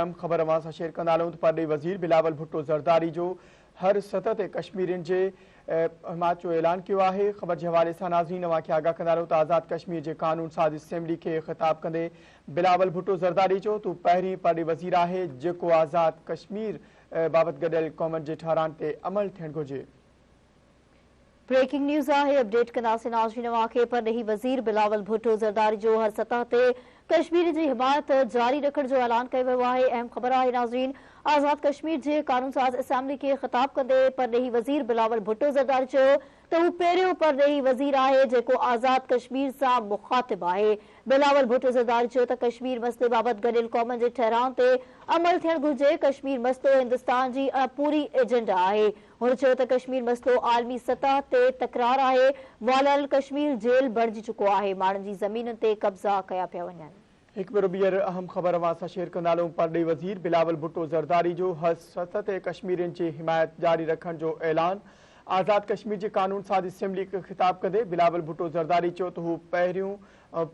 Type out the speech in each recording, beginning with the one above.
अहम ख़बर अवां सां शेयर कंदा हलूं त परॾेही वज़ीर बिलावल भुट्टो ज़रदारी जो हर सतह ते कश्मीरियुनि जे हिमायत जो ऐलान कियो आहे। ख़बर जे हवाले सां नाज़रीन अवां खे आगाह कंदा रहूं त आज़ाद कश्मीर जे कानून साज़ असेंबली खे ख़िताब कंदे बिलावल भुट्टो ज़रदारी चयो तूं पहिरीं परॾेही वज़ीर आहे जेको आज़ाद कश्मीर बाबति गॾियल क़ौमनि जे ठाराइण ते अमल थियणु घुरिजे। ब्रेकिंग न्यूज़ आहे, अपडेट कंदासीं नाज़रीन अवां खे। परॾेही वज़ीर बिलावल भुट्टो ज़रदारी जो हर सतह ते कश्मीर जी हिमायत जारी रखण जो ऐलान कयो वियो आहे। अहम ख़बर आहे नाज़रीन, आज़ाद कश्मीर जे कानून साज़ असेंबली खे ख़िताब कंदे परॾेही वज़ीर बिलावल भुट्टो ज़रदारी चयो त हू पहिरियों परॾेही वज़ीर आहे जेको आज़ाद कश्मीर सां मुख़ातिब आहे। बिलावल भुट्टो ज़रदारी चयो त कश्मीर मसइले बाबति गॾियल क़ौमनि जे ठहराउ ते अमल थियणु घुरिजे। कश्मीर मसइलो हिंदुस्तान जी पूरी एजेंडा आहे। हुन चयो त कश्मीर मसइलो आलमी सतह ते तकरार आहे। वालियल कश्मीर जेल बणिजी चुको आहे। माण्हुनि जी ज़मीनुनि ते कब्ज़ा कया पिया वञनि। एक बार ॿीहर अहम ख़बर अवां सां शेयर कंदा हलूं। परॾेही वज़ीर बिलावल भुट्टो ज़रदारी जो हर सतह ते कश्मीरियुनि जी हिमायत जारी रखण जो ऐलान। आज़ाद कश्मीर जे कानून साज़ असेंबली खे ख़िताब कंदे बिलावल भुट्टो ज़रदारी चयो त हू पहिरियों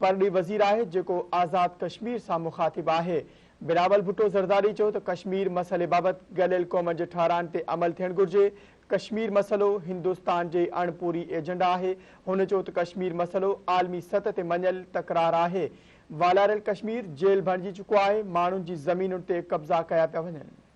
परॾेही वज़ीर आहे जेको आज़ाद कश्मीर सां मुख़ातिब आहे। बिलावल भुट्टो ज़रदारी चयो त कश्मीर मसइले बाबति गॾियल क़ौमनि जे ठाराइण ते अमल थियणु घुरिजे। कश्मीर मसइलो हिंदुस्तान जे अणपूरी एजेंडा आहे। हुन चयो त कश्मीर मसइलो आलमी सतह ते मञियल तकरार आहे। वालियल कश्मीर जेल बणिजी चुको आहे। माण्हुनि जी ज़मीनुनि ते कब्ज़ा कया पिया वञनि।